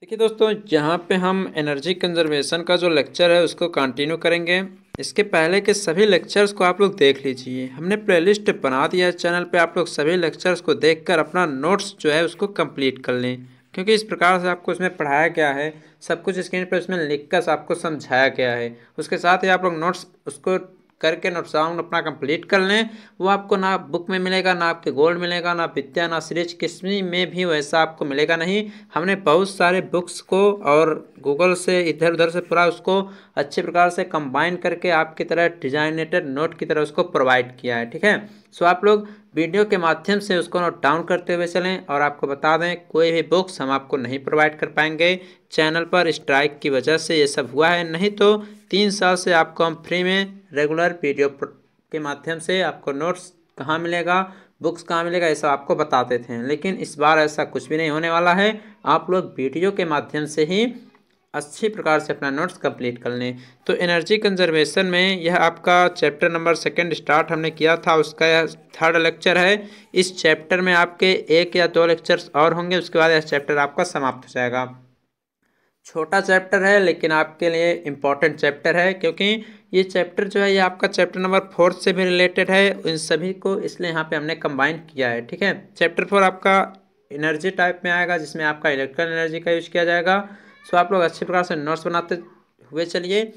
देखिए दोस्तों, यहाँ पे हम एनर्जी कंजर्वेशन का जो लेक्चर है उसको कंटिन्यू करेंगे। इसके पहले के सभी लेक्चर्स को आप लोग देख लीजिए। हमने प्लेलिस्ट बना दिया है चैनल पे, आप लोग सभी लेक्चर्स को देखकर अपना नोट्स जो है उसको कंप्लीट कर लें, क्योंकि इस प्रकार से आपको इसमें पढ़ाया गया है। सब कुछ स्क्रीन पर उसमें लिखकर आपको समझाया गया है। उसके साथ ही आप लोग नोट्स उसको करके नोट डाउन अपना कंप्लीट कर लें। वो आपको ना बुक में मिलेगा, ना आपके गोल्ड मिलेगा, ना विद्या, ना सीरीज किसी में भी वैसा आपको मिलेगा नहीं। हमने बहुत सारे बुक्स को और गूगल से इधर उधर से पूरा उसको अच्छे प्रकार से कंबाइन करके आपकी तरह डिजाइनेटेड नोट की तरह उसको प्रोवाइड किया है। ठीक है, सो आप लोग वीडियो के माध्यम से उसको नोट डाउन करते हुए चलें। और आपको बता दें, कोई भी बुक्स हम आपको नहीं प्रोवाइड कर पाएंगे। चैनल पर स्ट्राइक की वजह से ये सब हुआ है, नहीं तो 3 साल से आपको हम फ्री में रेगुलर वीडियो के माध्यम से आपको नोट्स कहाँ मिलेगा, बुक्स कहाँ मिलेगा, ये सब आपको बताते थे। लेकिन इस बार ऐसा कुछ भी नहीं होने वाला है। आप लोग वीडियो के माध्यम से ही अच्छी प्रकार से अपना नोट्स कंप्लीट कर लें। तो एनर्जी कंजर्वेशन में यह आपका चैप्टर नंबर 2 स्टार्ट हमने किया था, उसका यह 3rd लेक्चर है। इस चैप्टर में आपके 1 या 2 लेक्चर्स और होंगे, उसके बाद यह चैप्टर आपका समाप्त हो जाएगा। छोटा चैप्टर है लेकिन आपके लिए इम्पॉर्टेंट चैप्टर है, क्योंकि ये चैप्टर जो है ये आपका चैप्टर नंबर 4 से भी रिलेटेड है। इन सभी को इसलिए यहाँ पे हमने कंबाइन किया है। ठीक है, चैप्टर 4 आपका एनर्जी टाइप में आएगा, जिसमें आपका इलेक्ट्रिकल एनर्जी का यूज किया जाएगा। सो आप लोग अच्छी प्रकार से नोट्स बनाते हुए चलिए।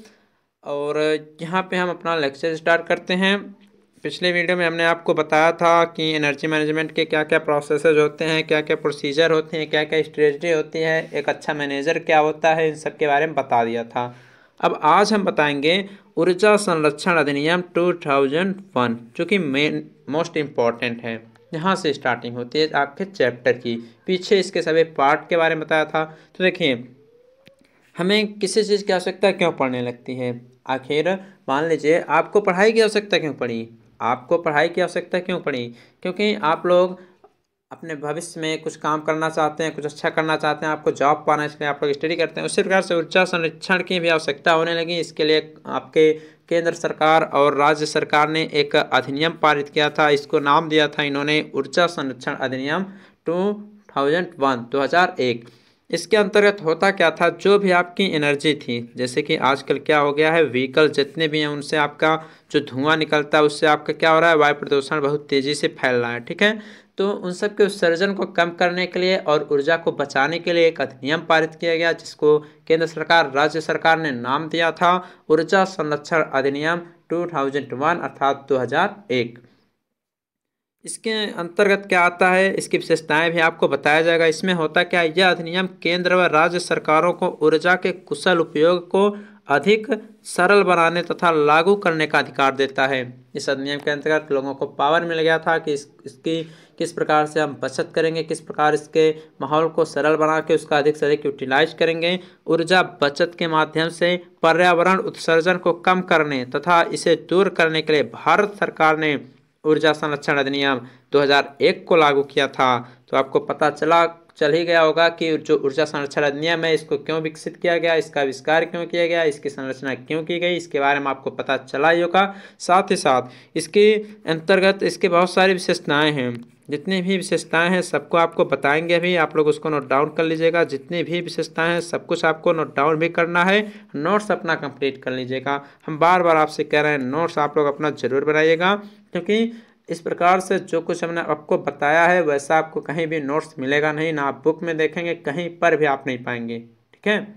और यहाँ पे हम अपना लेक्चर स्टार्ट करते हैं। पिछले वीडियो में हमने आपको बताया था कि एनर्जी मैनेजमेंट के क्या क्या प्रोसेसेस होते हैं, क्या क्या प्रोसीजर होते हैं, क्या क्या स्ट्रेटजी होती है, एक अच्छा मैनेजर क्या होता है, इन सब के बारे में बता दिया था। अब आज हम बताएंगे ऊर्जा संरक्षण अधिनियम 2001, जो कि मेन मोस्ट इम्पॉर्टेंट है। यहाँ से स्टार्टिंग होती है आपके चैप्टर की। पीछे इसके सभी पार्ट के बारे में बताया था। तो देखिए, हमें किसी चीज़ की आवश्यकता क्यों पड़ने लगती है। आखिर मान लीजिए आपको पढ़ाई की आवश्यकता क्यों पड़ी। आपको पढ़ाई की आवश्यकता क्यों पड़ी, क्योंकि आप लोग अपने भविष्य में कुछ काम करना चाहते हैं, कुछ अच्छा करना चाहते हैं, आपको जॉब पाना है, इसलिए आप लोग स्टडी करते हैं। उसी प्रकार से ऊर्जा संरक्षण की भी आवश्यकता होने लगी। इसके लिए आपके केंद्र सरकार और राज्य सरकार ने एक अधिनियम पारित किया था। इसको नाम दिया था इन्होंने ऊर्जा संरक्षण अधिनियम 2001। इसके अंतर्गत होता क्या था, जो भी आपकी एनर्जी थी, जैसे कि आजकल क्या हो गया है, व्हीकल जितने भी हैं उनसे आपका जो धुआं निकलता है उससे आपका क्या हो रहा है, वायु प्रदूषण बहुत तेज़ी से फैल रहा है। ठीक है, तो उन सब के उत्सर्जन को कम करने के लिए और ऊर्जा को बचाने के लिए एक अधिनियम पारित किया गया, जिसको केंद्र सरकार राज्य सरकार ने नाम दिया था ऊर्जा संरक्षण अधिनियम 2001 अर्थात 2001। इसके अंतर्गत क्या आता है, इसकी विशेषताएं भी आपको बताया जाएगा। इसमें होता क्या है, यह अधिनियम केंद्र व राज्य सरकारों को ऊर्जा के कुशल उपयोग को अधिक सरल बनाने तथा लागू करने का अधिकार देता है। इस अधिनियम के अंतर्गत लोगों को पावर मिल गया था कि इसकी किस प्रकार से हम बचत करेंगे, किस प्रकार इसके माहौल को सरल बना के उसका अधिक से अधिक यूटिलाइज करेंगे। ऊर्जा बचत के माध्यम से पर्यावरण उत्सर्जन को कम करने तथा इसे दूर करने के लिए भारत सरकार ने ऊर्जा संरक्षण अधिनियम 2001 को लागू किया था। तो आपको पता चल ही गया होगा कि जो ऊर्जा संरक्षण अधिनियम है इसको क्यों विकसित किया गया, इसका आविष्कार क्यों किया गया, इसकी संरचना क्यों की गई, इसके बारे में आपको पता चला ही होगा। साथ ही साथ इसके अंतर्गत इसके बहुत सारी विशेषताएं हैं। जितनी भी विशेषताएं हैं सबको आपको बताएंगे अभी, आप लोग उसको नोट डाउन कर लीजिएगा। जितनी भी विशेषताएं हैं सब कुछ आपको नोट डाउन भी करना है, नोट्स अपना कंप्लीट कर लीजिएगा। हम बार बार आपसे कह रहे हैं, नोट्स आप लोग अपना जरूर बनाइएगा, क्योंकि इस प्रकार से जो कुछ हमने आपको बताया है वैसा आपको कहीं भी नोट्स मिलेगा नहीं, ना आप बुक में देखेंगे, कहीं पर भी आप नहीं पाएंगे। ठीक है,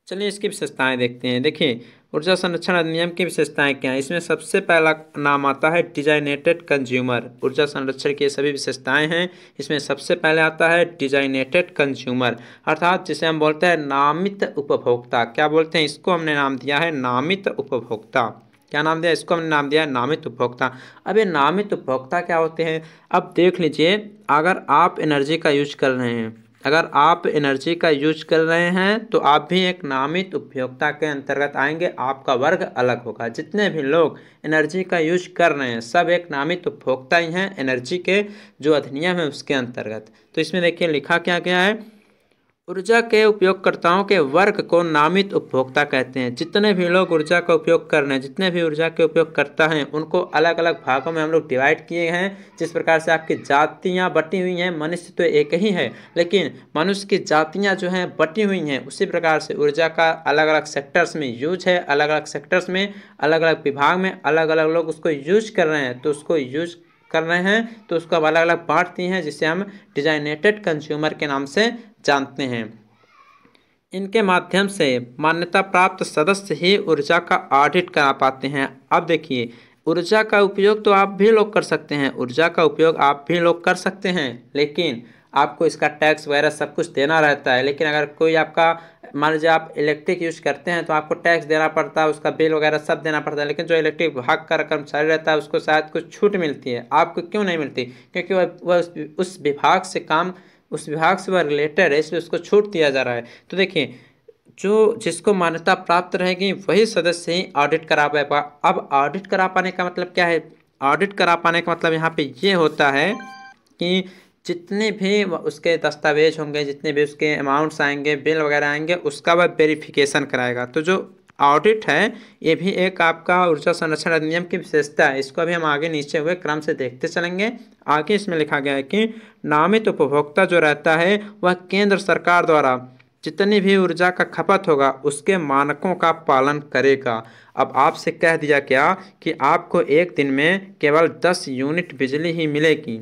चलिए इसकी विशेषताएं देखते हैं। देखिए, ऊर्जा संरक्षण अधिनियम की विशेषताएं क्या है। इसमें सबसे पहला नाम आता है डिजाइनेटेड कंज्यूमर। ऊर्जा संरक्षण की सभी विशेषताएं हैं, इसमें सबसे पहले आता है डिजाइनेटेड कंज्यूमर, अर्थात जिसे हम बोलते हैं नामित उपभोक्ता। क्या बोलते हैं इसको, हमने नाम दिया है नामित उपभोक्ता। क्या नाम दिया इसको, हमने नाम दिया है नामित उपभोक्ता। अब ये नामित उपभोक्ता क्या होते हैं, अब देख लीजिए। अगर आप एनर्जी का यूज कर रहे हैं, अगर आप एनर्जी का यूज कर रहे हैं तो आप भी एक नामित उपभोक्ता के अंतर्गत आएंगे, आपका वर्ग अलग होगा। जितने भी लोग एनर्जी का यूज कर रहे हैं सब एक नामित उपभोक्ता ही हैं एनर्जी के जो अधिनियम है उसके अंतर्गत। तो इसमें देखिए लिखा क्या गया है, ऊर्जा के उपयोगकर्ताओं के वर्ग को नामित उपभोक्ता कहते हैं। जितने भी लोग ऊर्जा का उपयोग कर रहे हैं, जितने भी ऊर्जा के उपयोग करता हैं, उनको अलग अलग भागों में हम लोग डिवाइड किए हैं। जिस प्रकार से आपकी जातियां बटी हुई हैं, मनुष्य तो एक ही है, लेकिन मनुष्य की जातियां जो हैं बटी हुई हैं, उसी प्रकार से ऊर्जा का अलग अलग सेक्टर्स में यूज है। अलग अलग सेक्टर्स में, अलग अलग विभाग में अलग अलग लोग उसको यूज कर रहे हैं, तो उसको यूज कर रहे हैं तो उसको अब अलग अलग बांट दिए हैं, जिसे हम डिजाइनेटेड कंज्यूमर के नाम से जानते हैं। इनके माध्यम से मान्यता प्राप्त सदस्य ही ऊर्जा का ऑडिट करा पाते हैं। अब देखिए, ऊर्जा का उपयोग तो आप भी लोग कर सकते हैं, ऊर्जा का उपयोग आप भी लोग कर सकते हैं, लेकिन आपको इसका टैक्स वगैरह सब कुछ देना रहता है। लेकिन अगर कोई आपका, मान लीजिए आप इलेक्ट्रिक यूज करते हैं, तो आपको टैक्स देना पड़ता है, उसका बिल वगैरह सब देना पड़ता है। लेकिन जो इलेक्ट्रिक विभाग का कर्मचारी रहता है, उसको शायद कुछ छूट मिलती है। आपको क्यों नहीं मिलती? क्योंकि वह उस विभाग से काम, उस विभाग से वह रिलेटेड है, इसलिए उसको छूट दिया जा रहा है। तो देखिए, जो जिसको मान्यता प्राप्त रहेगी वही सदस्य ही ऑडिट करा पाएगा। अब ऑडिट करा पाने का मतलब क्या है? ऑडिट करा पाने का मतलब यहाँ पे ये होता है कि जितने भी उसके दस्तावेज होंगे, जितने भी उसके अमाउंट्स आएंगे, बिल वगैरह आएंगे, उसका वह वेरिफिकेशन कराएगा। तो जो ऑडिट है, ये भी एक आपका ऊर्जा संरक्षण अधिनियम की विशेषता है। इसको अभी हम आगे नीचे हुए क्रम से देखते चलेंगे। आगे इसमें लिखा गया है कि नामित उपभोक्ता जो रहता है, वह केंद्र सरकार द्वारा जितनी भी ऊर्जा का खपत होगा उसके मानकों का पालन करेगा। अब आपसे कह दिया क्या कि आपको एक दिन में केवल 10 यूनिट बिजली ही मिलेगी,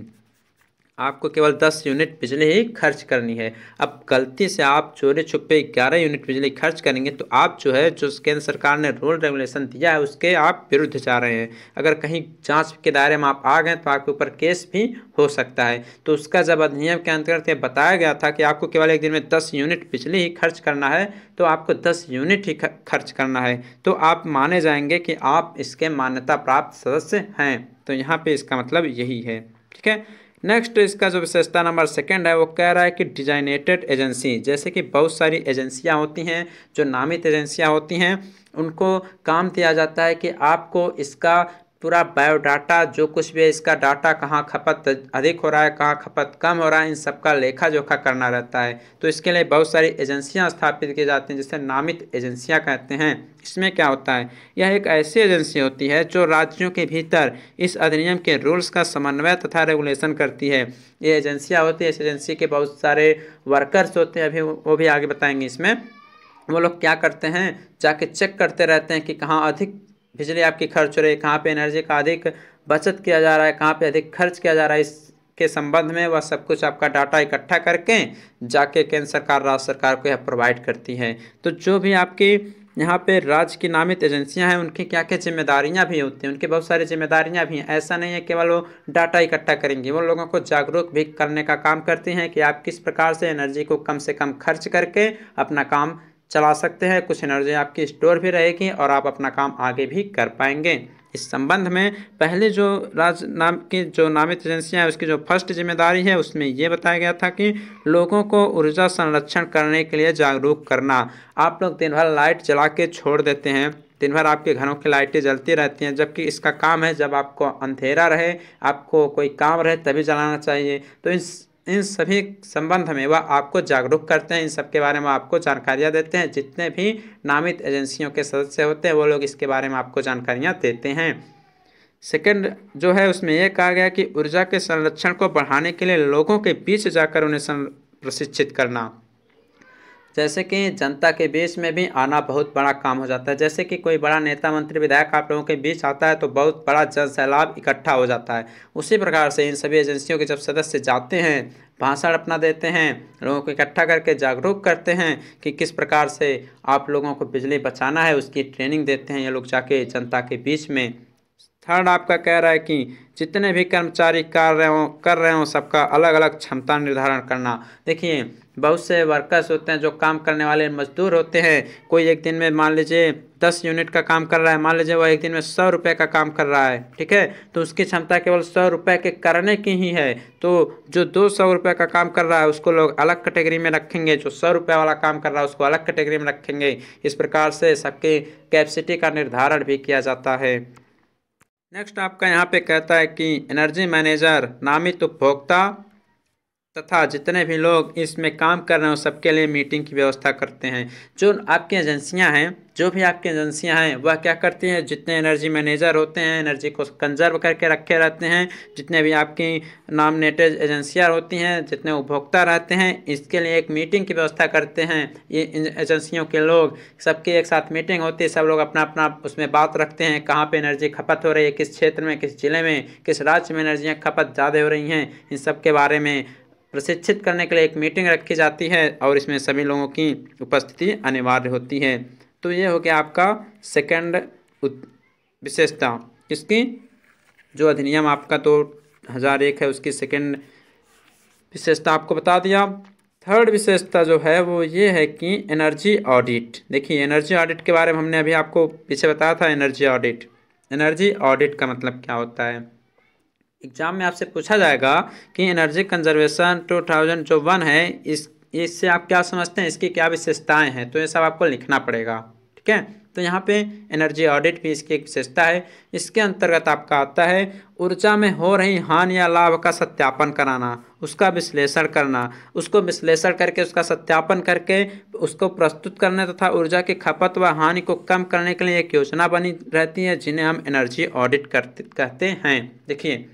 आपको केवल 10 यूनिट बिजली ही खर्च करनी है। अब गलती से आप चोरी छुपे 11 यूनिट बिजली खर्च करेंगे, तो आप जो है, जो केंद्र सरकार ने रूल रेगुलेशन दिया है, उसके आप विरुद्ध जा रहे हैं। अगर कहीं जांच के दायरे में आप आ गए तो आपके ऊपर केस भी हो सकता है। तो उसका जब अधिनियम के अंतर्गत ये बताया गया था कि आपको केवल एक दिन में 10 यूनिट बिजली ही खर्च करना है, तो आपको 10 यूनिट ही खर्च करना है, तो आप माने जाएंगे कि आप इसके मान्यता प्राप्त सदस्य हैं। तो यहाँ पे इसका मतलब यही है। ठीक है। नेक्स्ट, इसका जो विशेषता नंबर 2 है, वो कह रहा है कि डिजाइनेटेड एजेंसी, जैसे कि बहुत सारी एजेंसियां होती हैं, जो नामित एजेंसियां होती हैं, उनको काम दिया जाता है कि आपको इसका पूरा बायोडाटा, जो कुछ भी है, इसका डाटा कहाँ खपत अधिक हो रहा है, कहाँ खपत कम हो रहा है, इन सबका लेखा जोखा करना रहता है। तो इसके लिए बहुत सारी एजेंसियां स्थापित की जाती हैं, जिसे नामित एजेंसियां कहते हैं। इसमें क्या होता है? यह एक ऐसी एजेंसी होती है जो राज्यों के भीतर इस अधिनियम के रूल्स का समन्वय तथा रेगुलेशन करती है। ये एजेंसियां होती है, इस एजेंसी के बहुत सारे वर्कर्स होते हैं, अभी वो भी आगे बताएंगे इसमें। वो लोग क्या करते हैं, जाके चेक करते रहते हैं कि कहाँ अधिक बिजली आपकी खर्च हो रही है, कहाँ पे एनर्जी का अधिक बचत किया जा रहा है, कहाँ पे अधिक खर्च किया जा रहा है। इसके संबंध में वह सब कुछ आपका डाटा इकट्ठा करके जाके केंद्र सरकार, राज्य सरकार को यह प्रोवाइड करती है। तो जो भी आपकी यहाँ पे राज्य की नामित एजेंसियां हैं, उनकी क्या क्या जिम्मेदारियां भी होती हैं, उनकी बहुत सारी जिम्मेदारियां भी हैं। ऐसा नहीं है केवल वो डाटा इकट्ठा करेंगी, वो लोगों को जागरूक भी करने का काम करती हैं कि आप किस प्रकार से एनर्जी को कम से कम खर्च करके अपना काम चला सकते हैं। कुछ एनर्जी आपकी स्टोर भी रहेगी और आप अपना काम आगे भी कर पाएंगे। इस संबंध में पहले जो राज्य नाम की जो नामित एजेंसियां हैं, उसकी जो फर्स्ट जिम्मेदारी है, उसमें ये बताया गया था कि लोगों को ऊर्जा संरक्षण करने के लिए जागरूक करना। आप लोग दिन भर लाइट जला के छोड़ देते हैं, दिन भर आपके घरों की लाइटें जलती रहती हैं, जबकि इसका काम है जब आपको अंधेरा रहे, आपको कोई काम रहे, तभी जलाना चाहिए। तो इन सभी संबंध में वह आपको जागरूक करते हैं, इन सब के बारे में आपको जानकारियां देते हैं। जितने भी नामित एजेंसियों के सदस्य होते हैं, वो लोग इसके बारे में आपको जानकारियां देते हैं। सेकंड जो है, उसमें यह कहा गया कि ऊर्जा के संरक्षण को बढ़ाने के लिए लोगों के बीच जाकर उन्हें प्रशिक्षित करना। जैसे कि जनता के बीच में भी आना बहुत बड़ा काम हो जाता है। जैसे कि कोई बड़ा नेता, मंत्री, विधायक आप लोगों के बीच आता है, तो बहुत बड़ा जन सैलाब इकट्ठा हो जाता है। उसी प्रकार से इन सभी एजेंसियों के जब सदस्य जाते हैं, भाषण अपना देते हैं, लोगों को इकट्ठा करके जागरूक करते हैं कि किस प्रकार से आप लोगों को बिजली बचाना है, उसकी ट्रेनिंग देते हैं ये लोग जाके जनता के बीच में। थर्ड आपका कह रहा है कि जितने भी कर्मचारी कर रहे हों सबका अलग अलग क्षमता निर्धारण करना। देखिए, बहुत से वर्कर्स होते हैं, जो काम करने वाले मजदूर होते हैं। कोई एक दिन में मान लीजिए 10 यूनिट का काम कर रहा है, मान लीजिए वह एक दिन में 100 रुपये का काम कर रहा है, ठीक है, तो उसकी क्षमता केवल 100 रुपये के करने की ही है। तो जो 200 रुपये का काम कर रहा है, उसको लोग अलग कैटेगरी में रखेंगे, जो 100 रुपये वाला काम कर रहा है उसको अलग कैटेगरी में रखेंगे। इस प्रकार से सबके कैपेसिटी का निर्धारण भी किया जाता है। नेक्स्ट आपका यहाँ पे कहता है कि एनर्जी मैनेजर नामित उपभोक्ता तथा जितने भी लोग इसमें काम कर रहे हैं सबके लिए मीटिंग की व्यवस्था करते हैं। जो आपकी एजेंसियां हैं, जो भी आपकी एजेंसियां हैं वह क्या करती हैं, जितने एनर्जी मैनेजर होते हैं एनर्जी को कंजर्व करके रखे रहते हैं, जितने भी आपकी नॉमिनेटेड एजेंसियां होती हैं, जितने उपभोक्ता रहते हैं, इसके लिए एक मीटिंग की व्यवस्था करते हैं। ये इन एजेंसियों के लोग सबकी एक साथ मीटिंग होती है, सब लोग अपना अपना उसमें बात रखते हैं, कहाँ पे एनर्जी खपत हो रही है, किस क्षेत्र में, किस जिले में, किस राज्य में एनर्जियाँ खपत ज़्यादा हो रही हैं, इन सब के बारे में प्रशिक्षित करने के लिए एक मीटिंग रखी जाती है और इसमें सभी लोगों की उपस्थिति अनिवार्य होती है। तो ये हो गया आपका सेकंड विशेषता किसकी, जो अधिनियम आपका 2001 है उसकी सेकंड विशेषता आपको बता दिया। थर्ड विशेषता जो है वो ये है कि एनर्जी ऑडिट। देखिए एनर्जी ऑडिट के बारे में हमने अभी आपको पीछे बताया था। एनर्जी ऑडिट, एनर्जी ऑडिट का मतलब क्या होता है, एग्जाम में आपसे पूछा जाएगा कि एनर्जी कंजर्वेशन 2001 है, इससे आप क्या समझते हैं, इसकी क्या विशेषताएं हैं, तो ये सब आपको लिखना पड़ेगा। ठीक है, तो यहाँ पे एनर्जी ऑडिट भी इसकी एक विशेषता है। इसके अंतर्गत आपका आता है ऊर्जा में हो रही हानि या लाभ का सत्यापन कराना, उसका विश्लेषण करना, उसको विश्लेषण करके उसका सत्यापन करके उसको प्रस्तुत करना तथा ऊर्जा की खपत व हानि को कम करने के लिए एक योजना बनी रहती है जिन्हें हम एनर्जी ऑडिट कहते हैं। देखिए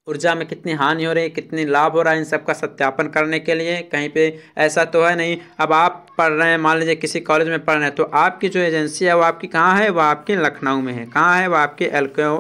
ऊर्जा में कितनी हानि हो रही है, कितनी लाभ हो रहा है, इन सब का सत्यापन करने के लिए कहीं पे ऐसा तो है नहीं, अब आप पढ़ रहे हैं, मान लीजिए किसी कॉलेज में पढ़ रहे हैं, तो आपकी जो एजेंसी है वो आपकी कहाँ है, वो आपकी लखनऊ में है। कहाँ है, वो आपकी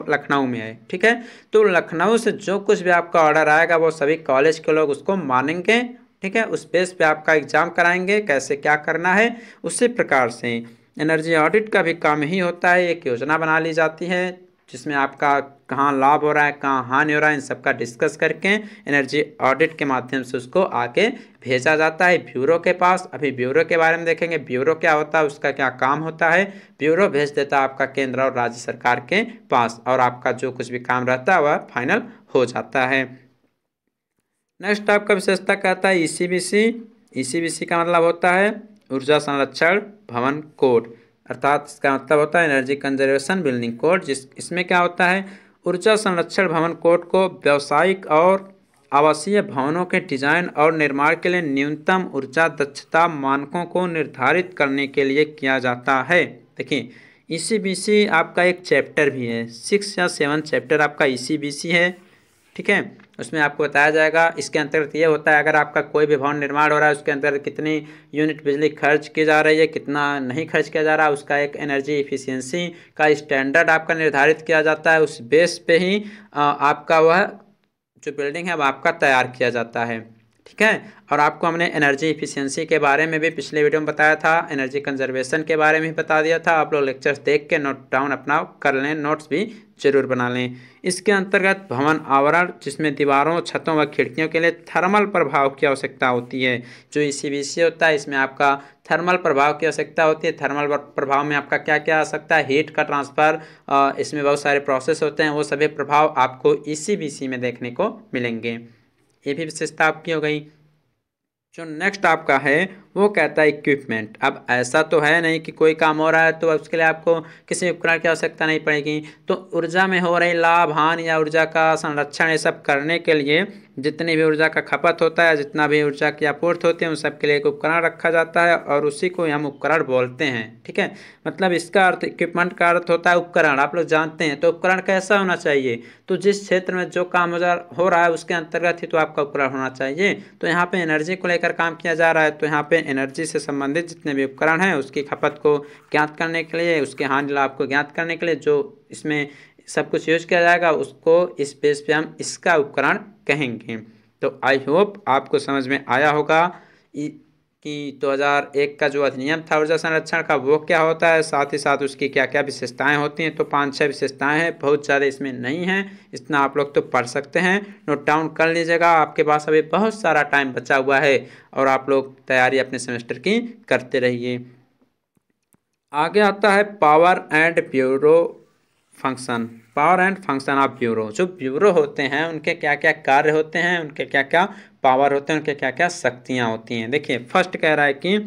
लखनऊ में है। ठीक है, तो लखनऊ से जो कुछ भी आपका ऑर्डर आएगा वो सभी कॉलेज के लोग उसको मानेंगे। ठीक है, उस बेस पे आपका एग्जाम कराएंगे, कैसे क्या करना है। उसी प्रकार से एनर्जी ऑडिट का भी काम ही होता है, एक योजना बना ली जाती है जिसमें आपका कहाँ लाभ हो रहा है, कहाँ हानि हो रहा है, इन सब का डिस्कस करके एनर्जी ऑडिट के माध्यम से उसको आगे भेजा जाता है ब्यूरो के पास। अभी ब्यूरो के बारे में देखेंगे, ब्यूरो क्या होता है, उसका क्या काम होता है। ब्यूरो भेज देता है आपका केंद्र और राज्य सरकार के पास और आपका जो कुछ भी काम रहता है वह फाइनल हो जाता है। नेक्स्ट आपका विशेषता कहता है ईसीबीसी। ईसीबीसी का मतलब होता है ऊर्जा संरक्षण भवन कोड, अर्थात इसका मतलब होता है एनर्जी कंजर्वेशन बिल्डिंग कोड। इसमें क्या होता है, ऊर्जा संरक्षण भवन कोड को व्यावसायिक और आवासीय भवनों के डिजाइन और निर्माण के लिए न्यूनतम ऊर्जा दक्षता मानकों को निर्धारित करने के लिए किया जाता है। देखिए ईसीबीसी आपका एक चैप्टर भी है, 6 या 7 चैप्टर आपका ईसीबीसी है। ठीक है, उसमें आपको बताया जाएगा। इसके अंतर्गत ये होता है अगर आपका कोई भी भवन निर्माण हो रहा है उसके अंदर कितनी यूनिट बिजली खर्च की जा रही है, कितना नहीं खर्च किया जा रहा है, उसका एक एनर्जी एफिशिएंसी का स्टैंडर्ड आपका निर्धारित किया जाता है। उस बेस पे ही आपका वह जो बिल्डिंग है वह आपका तैयार किया जाता है। ठीक है, और आपको हमने एनर्जी एफिशिएंसी के बारे में भी पिछले वीडियो में बताया था, एनर्जी कंजर्वेशन के बारे में भी बता दिया था। आप लोग लेक्चर्स देख के नोट डाउन अपना कर लें, नोट्स भी जरूर बना लें। इसके अंतर्गत भवन आवरण जिसमें दीवारों, छतों व खिड़कियों के लिए थर्मल प्रभाव की आवश्यकता होती है। जो ईसीबीसी होता है इसमें आपका थर्मल प्रभाव की आवश्यकता होती है। थर्मल प्रभाव में आपका क्या क्या आ सकता है, हीट का ट्रांसफ़र, इसमें बहुत सारे प्रोसेस होते हैं, वो सभी प्रभाव आपको ईसीबीसी में देखने को मिलेंगे। ये भी विशेषता आपकी हो गई। जो नेक्स्ट आपका है वो कहता है इक्विपमेंट। अब ऐसा तो है नहीं कि कोई काम हो रहा है तो उसके लिए आपको किसी उपकरण की आवश्यकता नहीं पड़ेगी। तो ऊर्जा में हो रही लाभ हानि या ऊर्जा का संरक्षण ये सब करने के लिए जितनी भी ऊर्जा का खपत होता है, जितना भी ऊर्जा की आपूर्ति होती है, उन सब के लिए एक उपकरण रखा जाता है और उसी को हम उपकरण बोलते हैं। ठीक है, मतलब इसका अर्थ इक्विपमेंट का अर्थ होता है उपकरण, आप लोग जानते हैं। तो उपकरण कैसा होना चाहिए, तो जिस क्षेत्र में जो काम हो रहा है उसके अंतर्गत ही तो आपका उपकरण होना चाहिए। तो यहाँ पे एनर्जी को लेकर काम किया जा रहा है, तो यहाँ पे एनर्जी से संबंधित जितने भी उपकरण हैं उसकी खपत को ज्ञात करने के लिए, उसके हानि लाभ को ज्ञात करने के लिए जो इसमें सब कुछ यूज किया जाएगा उसको इस बेस पे हम इसका उपकरण कहेंगे। तो आई होप आपको समझ में आया होगा कि 2001 का जो अधिनियम था ऊर्जा संरक्षण का वो क्या होता है, साथ ही साथ उसकी क्या क्या विशेषताएं होती हैं। तो 5-6 विशेषताएं हैं, बहुत ज़्यादा इसमें नहीं हैं, इतना आप लोग तो पढ़ सकते हैं, नोट डाउन कर लीजिएगा। आपके पास अभी बहुत सारा टाइम बचा हुआ है और आप लोग तैयारी अपने सेमेस्टर की करते रहिए। आगे आता है power and bureau function. Power and function of bureau. जो ब्यूरो होते हैं उनके क्या क्या कार्य होते हैं, उनके क्या क्या पावर होते हैं, उनके क्या क्या शक्तियाँ होती हैं। देखिए फर्स्ट कह रहा है कि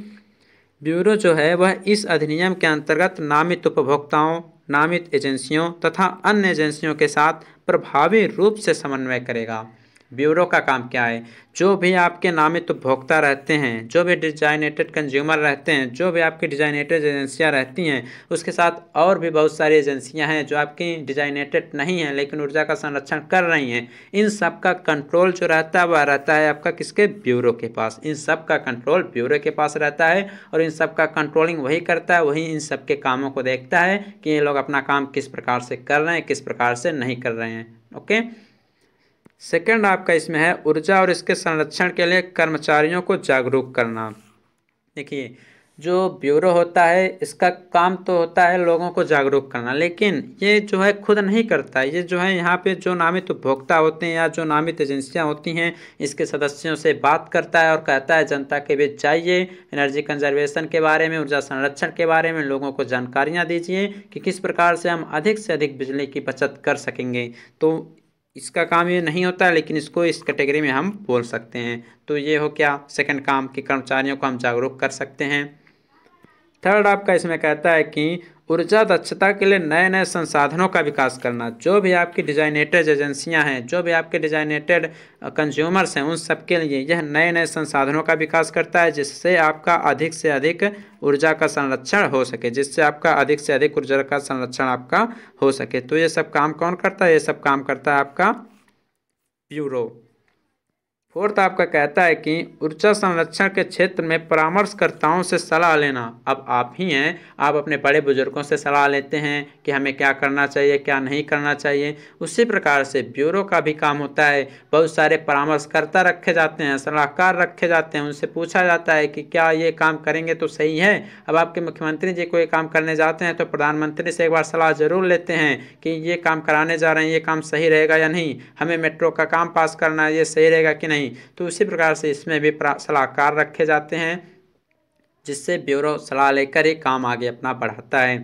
ब्यूरो जो है वह इस अधिनियम के अंतर्गत नामित उपभोक्ताओं, नामित एजेंसियों तथा अन्य एजेंसियों के साथ प्रभावी रूप से समन्वय करेगा। ब्यूरो का काम क्या है? जो भी आपके नामित उपभोक्ता रहते हैं, जो भी डिजाइनेटेड कंज्यूमर रहते हैं, जो भी आपकी डिजाइनेटेड एजेंसियां रहती हैं, उसके साथ और भी बहुत सारी एजेंसियां हैं जो आपकी डिजाइनेटेड नहीं हैं लेकिन ऊर्जा का संरक्षण कर रही हैं। इन सब का कंट्रोल जो रहता है वह रहता है आपका किसके? ब्यूरो के पास। इन सब का कंट्रोल ब्यूरो के पास रहता है और इन सब का कंट्रोलिंग वही करता है, वही इन सब के कामों को देखता है कि ये लोग अपना काम किस प्रकार से कर रहे हैं, किस प्रकार से नहीं कर रहे हैं। ओके। सेकंड आपका इसमें है ऊर्जा और इसके संरक्षण के लिए कर्मचारियों को जागरूक करना। देखिए, जो ब्यूरो होता है इसका काम तो होता है लोगों को जागरूक करना, लेकिन ये जो है खुद नहीं करता। ये जो है यहाँ पे जो नामित उपभोक्ता होते हैं या जो नामित एजेंसियाँ होती हैं इसके सदस्यों से बात करता है और कहता है जनता के बीच जाइए, एनर्जी कंजर्वेशन के बारे में, ऊर्जा संरक्षण के बारे में लोगों को जानकारियाँ दीजिए कि किस प्रकार से हम अधिक से अधिक बिजली की बचत कर सकेंगे। तो इसका काम ये नहीं होता है लेकिन इसको इस कैटेगरी में हम बोल सकते हैं। तो ये हो क्या? सेकंड काम कि कर्मचारियों को हम जागरूक कर सकते हैं। थर्ड आपका इसमें कहता है कि ऊर्जा दक्षता के लिए नए नए संसाधनों का विकास करना। जो भी आपकी डिजाइनेटेड एजेंसियां हैं, जो भी आपके डिजाइनेटेड कंज्यूमर्स हैं, उन सब के लिए यह नए नए संसाधनों का विकास करता है जिससे आपका अधिक से अधिक ऊर्जा का संरक्षण हो सके, जिससे आपका अधिक से अधिक ऊर्जा का संरक्षण आपका हो सके। तो ये सब काम कौन करता है? ये सब काम करता है आपका ब्यूरो। फोर्थ आपका कहता है कि ऊर्जा संरक्षण के क्षेत्र में परामर्शकर्ताओं से सलाह लेना। अब आप ही हैं, आप अपने बड़े बुजुर्गों से सलाह लेते हैं कि हमें क्या करना चाहिए, क्या नहीं करना चाहिए। उसी प्रकार से ब्यूरो का भी काम होता है। बहुत सारे परामर्शकर्ता रखे जाते हैं, सलाहकार रखे जाते हैं, उनसे पूछा जाता है कि क्या ये काम करेंगे तो सही है। अब आपके मुख्यमंत्री जी कोई काम करने जाते हैं तो प्रधानमंत्री से एक बार सलाह जरूर लेते हैं कि ये काम कराने जा रहे हैं, ये काम सही रहेगा या नहीं, हमें मेट्रो का काम पास करना है, ये सही रहेगा कि नहीं। तो उसी प्रकार से इसमें भी सलाहकार रखे जाते हैं जिससे ब्यूरो सलाह लेकर ही काम आगे अपना बढ़ाता है।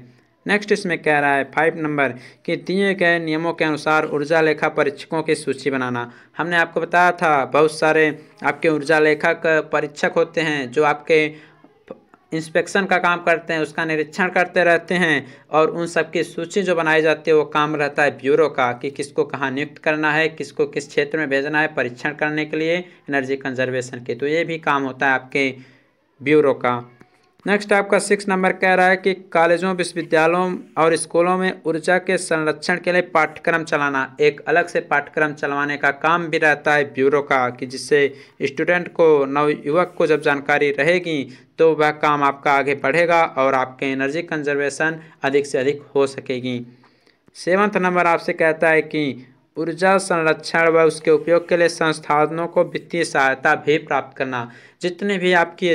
नेक्स्ट इसमें कह रहा है 5 नंबर कि दिए गए नियमों के अनुसार ऊर्जा लेखा परीक्षकों की सूची बनाना। हमने आपको बताया था बहुत सारे आपके ऊर्जा लेखक परीक्षक होते हैं जो आपके इंस्पेक्शन का काम करते हैं, उसका निरीक्षण करते रहते हैं और उन सब की सूची जो बनाई जाती है वो काम रहता है ब्यूरो का कि किसको कहाँ नियुक्त करना है, किसको किस क्षेत्र में भेजना है परीक्षण करने के लिए एनर्जी कंजर्वेशन के। तो ये भी काम होता है आपके ब्यूरो का। नेक्स्ट आपका 6 नंबर कह रहा है कि कॉलेजों, विश्वविद्यालयों और स्कूलों में ऊर्जा के संरक्षण के लिए पाठ्यक्रम चलाना। एक अलग से पाठ्यक्रम चलवाने का काम भी रहता है ब्यूरो का कि जिससे स्टूडेंट को, नवयुवक को जब जानकारी रहेगी तो वह काम आपका आगे बढ़ेगा और आपके एनर्जी कंजर्वेशन अधिक से अधिक हो सकेगी। 7वां नंबर आपसे कहता है कि ऊर्जा संरक्षण व उसके उपयोग के लिए संस्थानों को वित्तीय सहायता भी प्राप्त करना। जितनी भी आपकी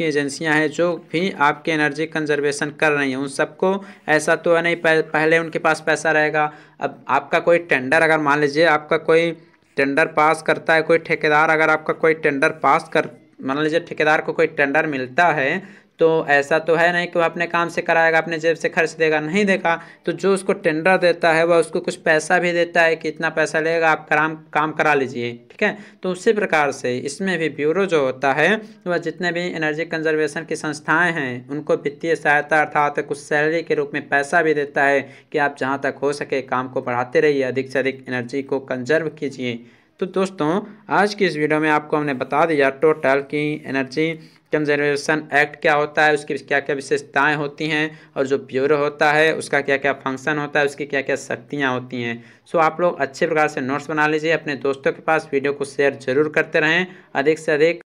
एजेंसियां हैं जो भी आपके एनर्जी कंजर्वेशन कर रही हैं उन सबको ऐसा तो है नहीं पहले उनके पास पैसा रहेगा। अब आपका कोई टेंडर, अगर मान लीजिए आपका कोई टेंडर पास करता है, कोई ठेकेदार अगर आपका कोई टेंडर पास कर, मान लीजिए ठेकेदार को कोई टेंडर मिलता है तो ऐसा तो है नहीं कि वह अपने काम से कराएगा, अपने जेब से खर्च देगा, नहीं देगा। तो जो उसको टेंडर देता है वह उसको कुछ पैसा भी देता है कि इतना पैसा लगेगा, आप काम करा लीजिए, ठीक है। तो उसी प्रकार से इसमें भी ब्यूरो जो होता है वह जितने भी एनर्जी कंजर्वेशन की संस्थाएं हैं उनको वित्तीय सहायता अर्थात कुछ सैलरी के रूप में पैसा भी देता है कि आप जहाँ तक हो सके काम को बढ़ाते रहिए, अधिक से अधिक एनर्जी को कंजर्व कीजिए। तो दोस्तों आज की इस वीडियो में आपको हमने बता दिया टोटल कि एनर्जी कंजर्वेशन एक्ट क्या होता है, उसकी क्या क्या विशेषताएं होती हैं और जो ब्यूरो होता है उसका क्या क्या फंक्शन होता है, उसकी क्या क्या शक्तियां होती हैं। सो आप लोग अच्छे प्रकार से नोट्स बना लीजिए, अपने दोस्तों के पास वीडियो को शेयर जरूर करते रहें अधिक से अधिक।